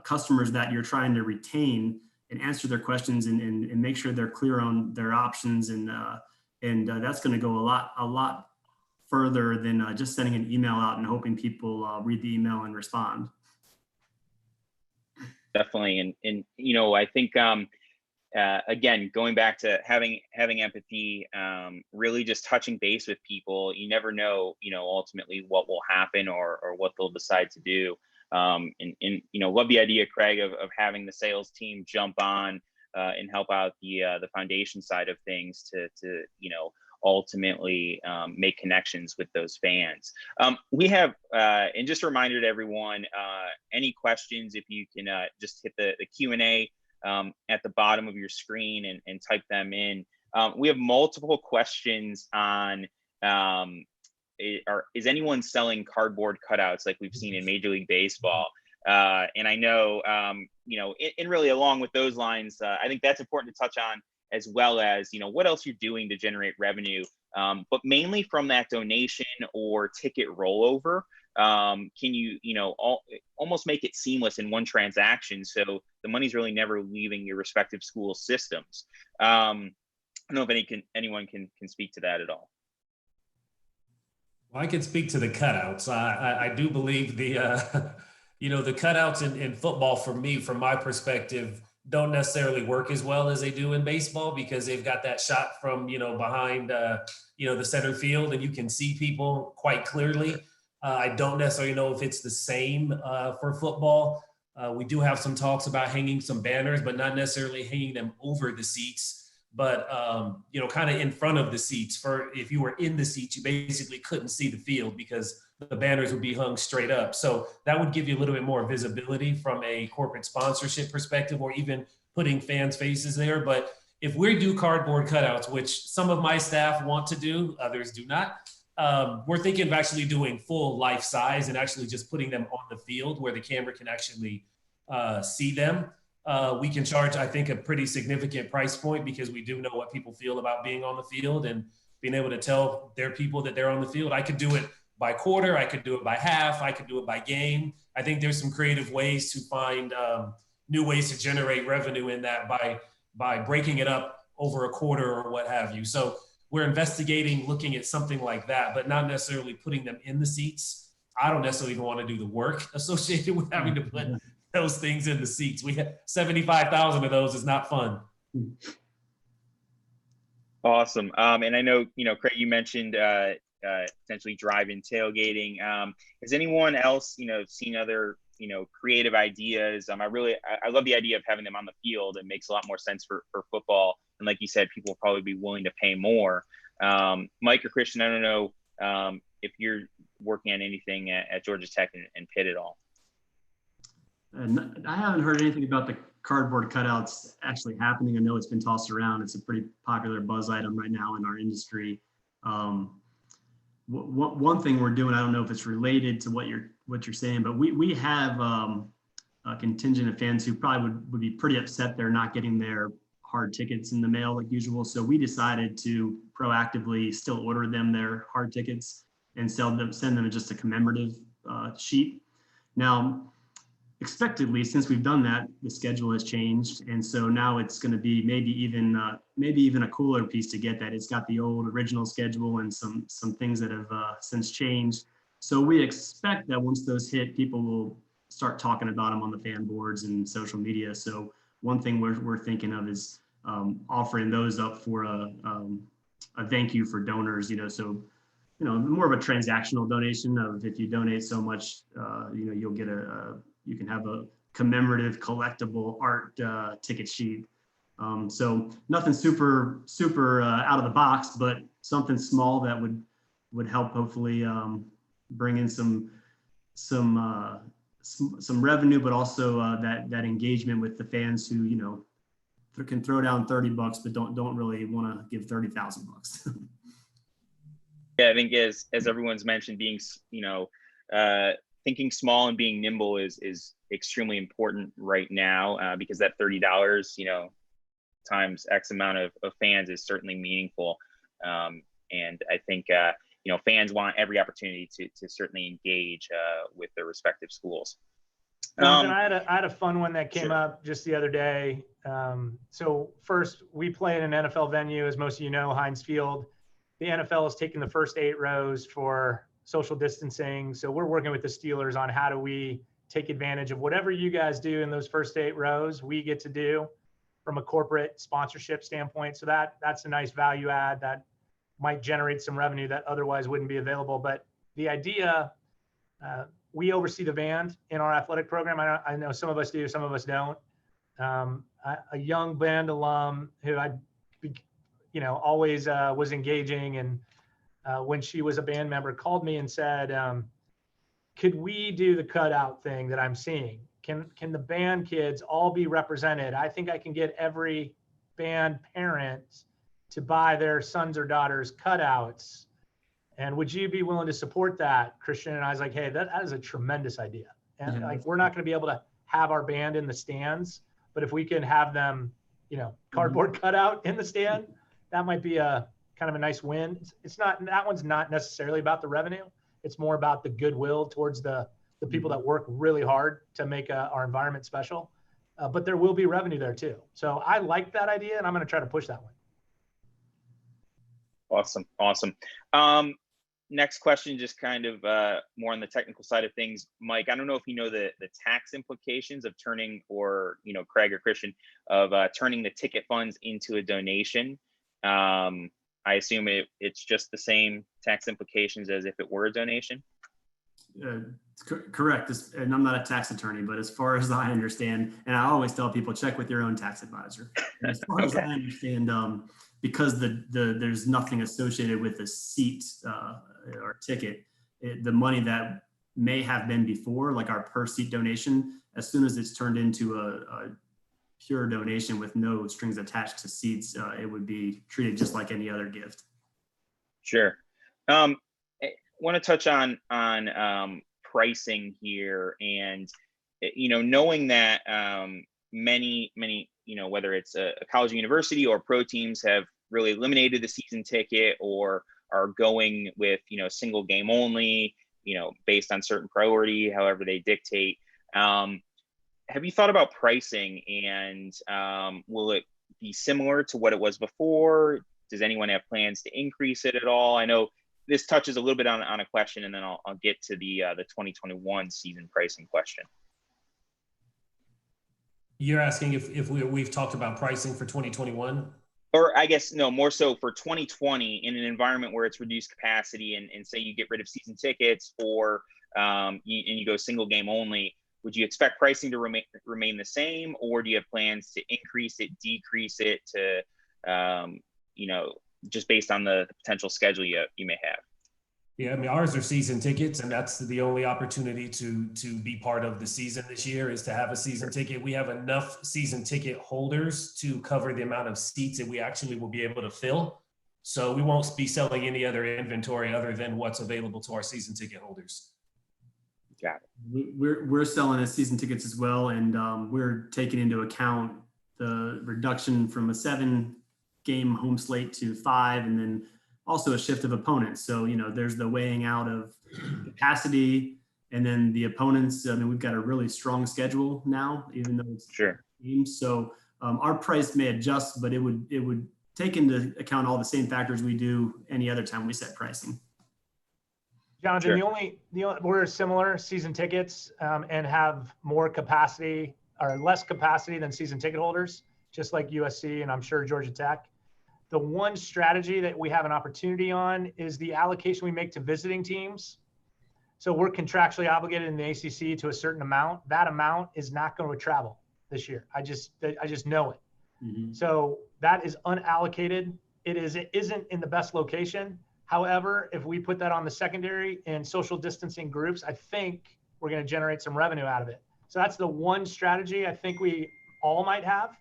customers that you're trying to retain and answer their questions and make sure they're clear on their options, and that's going to go a lot further than just sending an email out and hoping people read the email and respond. Definitely, and I think again, going back to having empathy, really just touching base with people. You never know, ultimately what will happen or what they'll decide to do. And love the idea, Craig, of having the sales team jump on and help out the foundation side of things to ultimately make connections with those fans. We have, and just a reminder to everyone, any questions, if you can just hit the Q&A at the bottom of your screen and type them in. We have multiple questions on, is anyone selling cardboard cutouts like we've seen in Major League Baseball? And I know, and really along with those lines, I think that's important to touch on, as well as, what else you're doing to generate revenue, but mainly from that donation or ticket rollover. Can you, almost make it seamless in one transaction, so the money's really never leaving your respective school systems? I don't know if anyone can speak to that at all. Well, I can speak to the cutouts. I do believe the the cutouts in football, for me, from my perspective, don't necessarily work as well as they do in baseball, because they've got that shot from behind the center field, and you can see people quite clearly. I don't necessarily know if it's the same for football. We do have some talks about hanging some banners, but not necessarily hanging them over the seats, but kind of in front of the seats. For if you were in the seats, you basically couldn't see the field because the banners would be hung straight up. So that would give you a little bit more visibility from a corporate sponsorship perspective, or even putting fans' faces there. But if we do cardboard cutouts, which some of my staff want to do, others do not, we're thinking of actually doing full life size and actually just putting them on the field where the camera can actually see them. We can charge, I think, a pretty significant price point because we do know what people feel about being on the field and being able to tell their people that they're on the field. I could do it by quarter, I could do it by half, I could do it by game. I think there's some creative ways to find new ways to generate revenue in that by breaking it up over a quarter or what have you. So we're investigating looking at something like that, but not necessarily putting them in the seats. I don't necessarily even want to do the work associated with having to put those things in the seats. We have 75,000 of those is not fun. Awesome. And I know, Craig, you mentioned potentially drive-in tailgating. Has anyone else, seen other, creative ideas? I love the idea of having them on the field. It makes a lot more sense for football. And like you said, people will probably be willing to pay more. Mike or Christian, I don't know if you're working on anything at Georgia Tech and Pitt at all. I haven't heard anything about the cardboard cutouts actually happening. I know it's been tossed around. It's a pretty popular buzz item right now in our industry. One thing we're doing, I don't know if it's related to what you're saying, but we have a contingent of fans who probably would be pretty upset they're not getting their hard tickets in the mail like usual. So we decided to proactively still order them their hard tickets and send them just a commemorative sheet. Now, expectedly, since we've done that, the schedule has changed, and so now it's going to be maybe even a cooler piece to get that. It's got the old original schedule and some things that have since changed. So we expect that once those hit, people will start talking about them on the fan boards and social media. So one thing we're thinking of is offering those up for a thank you for donors. So more of a transactional donation of if you donate so much, you'll get you can have a commemorative collectible art ticket sheet. So nothing super out of the box, but something small that would help hopefully bring in some revenue, but also that engagement with the fans who can throw down $30, but don't really want to give $30,000. Yeah, I think as everyone's mentioned, being thinking small and being nimble is extremely important right now because that $30, times X amount of fans is certainly meaningful. And I think, fans want every opportunity to certainly engage with their respective schools. I had a fun one that came up just the other day. So first, we play in an NFL venue, as most of you know, Heinz Field. The NFL has taken the first 8 rows for social distancing. So we're working with the Steelers on how do we take advantage of whatever you guys do in those first 8 rows, we get to do from a corporate sponsorship standpoint. So that's a nice value add that might generate some revenue that otherwise wouldn't be available. But the idea, we oversee the band in our athletic program. I know some of us do, some of us don't. A young band alum who always was engaging, and when she was a band member, called me and said, could we do the cutout thing that I'm seeing? Can the band kids all be represented? I think I can get every band parent to buy their sons or daughters cutouts. And would you be willing to support that, Christian? And I was like, hey, that is a tremendous idea. And we're not going to be able to have our band in the stands, but if we can have them, cardboard cutout in the stand, that might be a kind of a nice win. That one's not necessarily about the revenue. It's more about the goodwill towards the people that work really hard to make our environment special. But there will be revenue there too. So I like that idea, and I'm going to try to push that one. Awesome. Next question, just kind of more on the technical side of things. Mike, I don't know if you know the tax implications of turning, or Craig or Christian, of turning the ticket funds into a donation. I assume it's just the same tax implications as if it were a donation? Correct. And I'm not a tax attorney, but as far as I understand, and I always tell people, check with your own tax advisor. As far as I understand, because there's nothing associated with the seat or ticket, the money that may have been before, like our per seat donation, as soon as it's turned into a pure donation with no strings attached to seats, it would be treated just like any other gift. Sure. I want to touch on pricing here, and knowing that many whether it's a college or university or pro teams have really eliminated the season ticket or are going with single game only, based on certain priority, however they dictate. Have you thought about pricing, and will it be similar to what it was before? Does anyone have plans to increase it at all? I know this touches a little bit on a question, and then I'll get to the 2021 season pricing question. You're asking if we've talked about pricing for 2021? Or I guess, no, more so for 2020 in an environment where it's reduced capacity, and say you get rid of season tickets, or you go single game only. Would you expect pricing to remain the same, or do you have plans to increase it, decrease it to, just based on the potential schedule you may have? Yeah, I mean, ours are season tickets, and that's the only opportunity to be part of the season this year is to have a season ticket. We have enough season ticket holders to cover the amount of seats that we actually will be able to fill. So we won't be selling any other inventory other than what's available to our season ticket holders. Got it. We're selling as season tickets as well, and we're taking into account the reduction from a 7-game home slate to 5, and then also a shift of opponents. So, there's the weighing out of capacity, and then the opponents. I mean, we've got a really strong schedule now, even though it's sure teams. So our price may adjust, but it would take into account all the same factors we do any other time we set pricing. Jonathan, sure. We're similar season tickets and have more capacity or less capacity than season ticket holders, just like USC and I'm sure Georgia Tech. The one strategy that we have an opportunity on is the allocation we make to visiting teams. So we're contractually obligated in the ACC to a certain amount. That amount is not going to travel this year. I just know it. Mm-hmm. So that is unallocated. It isn't in the best location. However, if we put that on the secondary and social distancing groups, I think we're going to generate some revenue out of it. So that's the one strategy I think we all might have,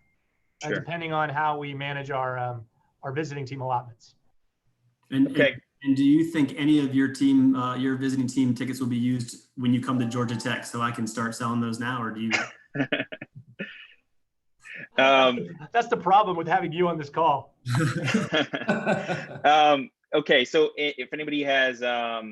sure. Depending on how we manage our visiting team allotments. And do you think any of your team, your visiting team tickets will be used when you come to Georgia Tech? So I can start selling those now, or do you? That's the problem with having you on this call. Okay, so if anybody has, I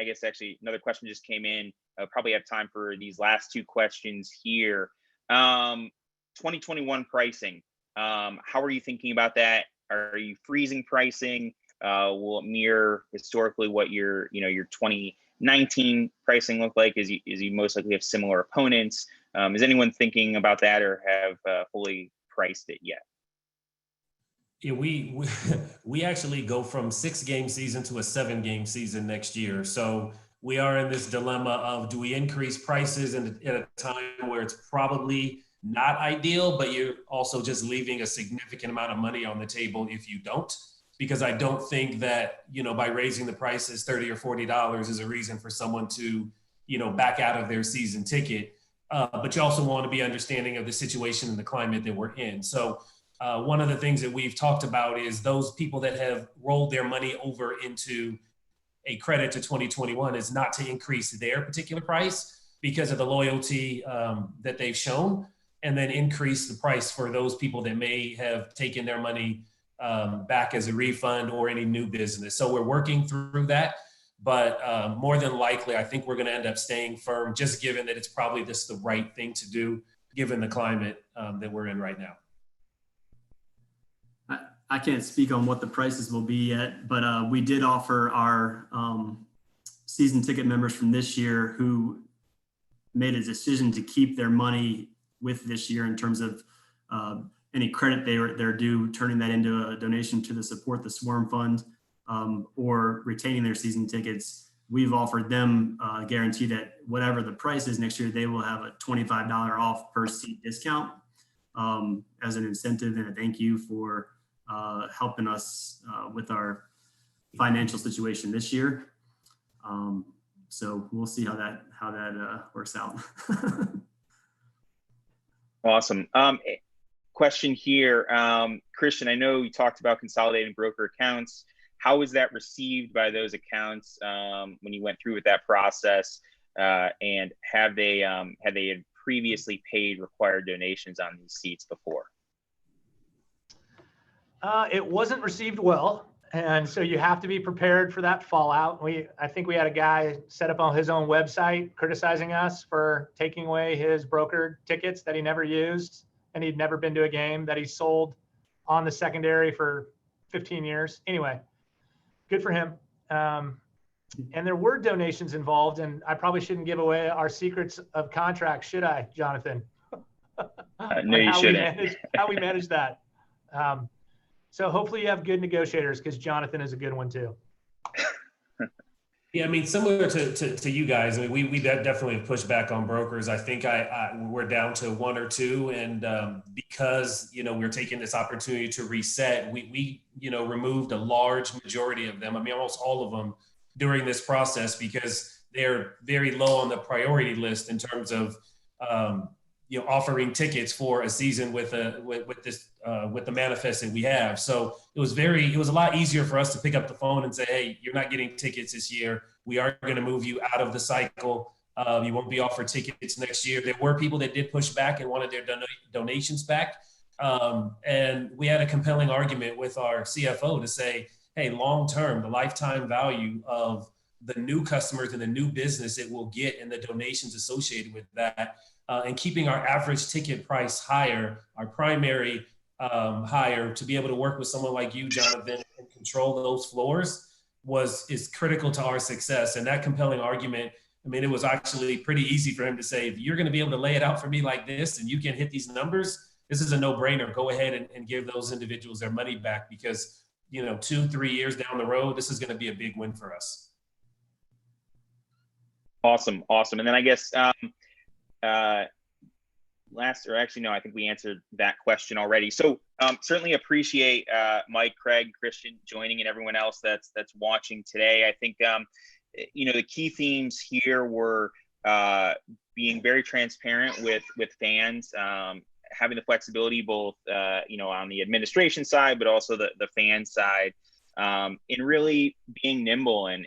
guess actually another question just came in. Probably have time for these last two questions here. 2021 pricing. How are you thinking about that? Are you freezing pricing? Will it mirror historically what your 2019 pricing look like? Is you most likely have similar opponents? Is anyone thinking about that, or have fully priced it yet? Yeah, we actually go from 6-game season to a 7-game season next year. So we are in this dilemma of, do we increase prices at a time where it's probably not ideal, but you're also just leaving a significant amount of money on the table if you don't, because I don't think that, by raising the prices $30 or $40 is a reason for someone to, back out of their season ticket. But you also want to be understanding of the situation and the climate that we're in. So one of the things that we've talked about is those people that have rolled their money over into a credit to 2021 is not to increase their particular price because of the loyalty that they've shown, and then increase the price for those people that may have taken their money back as a refund or any new business. So we're working through that, but more than likely, I think we're going to end up staying firm, just given that it's probably just the right thing to do, given the climate that we're in right now. I can't speak on what the prices will be yet, but we did offer our season ticket members from this year who made a decision to keep their money with this year in terms of any credit they're due, turning that into a donation to the Support the Swarm Fund, or retaining their season tickets. We've offered them a guarantee that whatever the price is next year, they will have a $25 off per seat discount as an incentive and a thank you for helping us with our financial situation this year. So we'll see how that works out. Awesome. Question here, Christian, I know you talked about consolidating broker accounts. How was that received by those accounts when you went through with that process? And had they previously paid required donations on these seats before? It wasn't received well. And so you have to be prepared for that fallout. I think we had a guy set up on his own website criticizing us for taking away his brokered tickets that he never used, and he'd never been to a game, that he sold on the secondary for 15 years. Anyway, good for him. And there were donations involved, and I probably shouldn't give away our secrets of contracts, should I, Jonathan? No, you shouldn't. How we manage that. So hopefully you have good negotiators, because Jonathan is a good one too. Yeah, I mean, similar to you guys, I mean, we definitely pushed back on brokers. I think we're down to one or two, and because we're taking this opportunity to reset, we removed a large majority of them. I mean, almost all of them during this process, because they're very low on the priority list in terms of offering tickets for a season with the manifest that we have. So it was a lot easier for us to pick up the phone and say, hey, you're not getting tickets this year. We are going to move you out of the cycle. You won't be offered tickets next year. There were people that did push back and wanted their donations back. And we had a compelling argument with our CFO to say, hey, long-term, the lifetime value of the new customers and the new business it will get and the donations associated with that, and keeping our average ticket price higher, our primary higher, to be able to work with someone like you, Jonathan, and control those floors is critical to our success. And that compelling argument, I mean, it was actually pretty easy for him to say, if you're going to be able to lay it out for me like this and you can hit these numbers, this is a no-brainer. Go ahead and give those individuals their money back, because 2-3 years down the road, this is going to be a big win for us. Awesome. And then I guess I think we answered that question already. So certainly appreciate Mike, Craig, Christian joining, and everyone else that's watching today. I think the key themes here were being very transparent with fans, having the flexibility both on the administration side, but also the fan side, and really being nimble and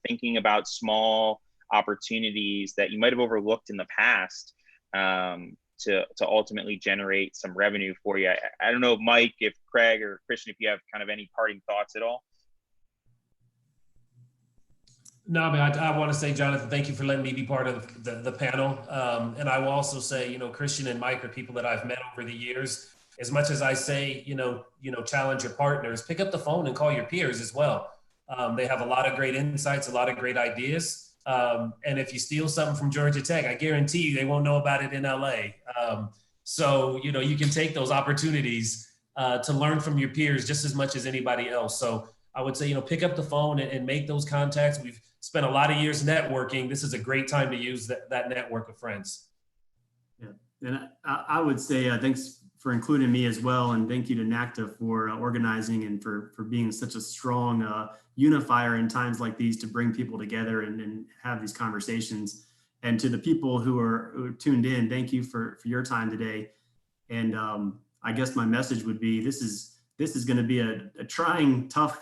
thinking about small opportunities that you might have overlooked in the past to ultimately generate some revenue for you. I don't know, Mike, if Craig or Christian, if you have kind of any parting thoughts at all. No, I mean, I want to say, Jonathan, thank you for letting me be part of the panel. And I will also say, Christian and Mike are people that I've met over the years. As much as I say, challenge your partners, pick up the phone and call your peers as well. They have a lot of great insights, a lot of great ideas. And if you steal something from Georgia Tech, I guarantee you they won't know about it in LA. So, you can take those opportunities to learn from your peers just as much as anybody else. So I would say, pick up the phone and make those contacts. We've spent a lot of years networking. This is a great time to use that network of friends. Yeah, and I would say thanks for including me as well. And thank you to NACDA for organizing and for being such a strong unifier in times like these to bring people together and have these conversations. And to the people who are tuned in, thank you for your time today. And I guess my message would be, this is going to be a trying, tough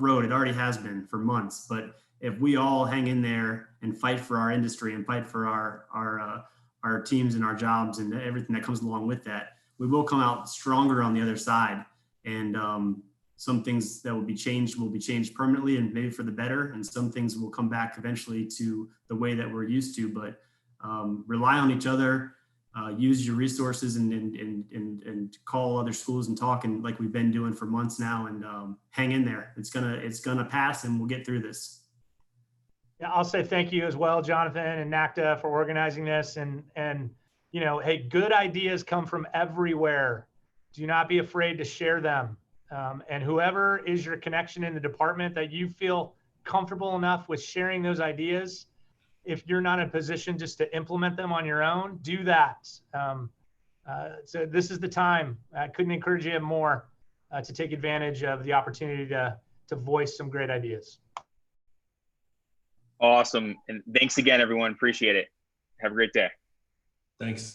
road. It already has been for months, but if we all hang in there and fight for our industry and fight for our teams and our jobs and everything that comes along with that, we will come out stronger on the other side. And some things that will be changed permanently and maybe for the better. And some things will come back eventually to the way that we're used to, but rely on each other, use your resources and call other schools and talk, and like we've been doing for months now, and hang in there. It's gonna pass and we'll get through this. Yeah, I'll say thank you as well, Jonathan and NACDA, for organizing this. And hey, good ideas come from everywhere. Do not be afraid to share them. And whoever is your connection in the department that you feel comfortable enough with sharing those ideas, if you're not in a position just to implement them on your own, do that. So this is the time. I couldn't encourage you more to take advantage of the opportunity to voice some great ideas. Awesome. And thanks again, everyone. Appreciate it. Have a great day. Thanks.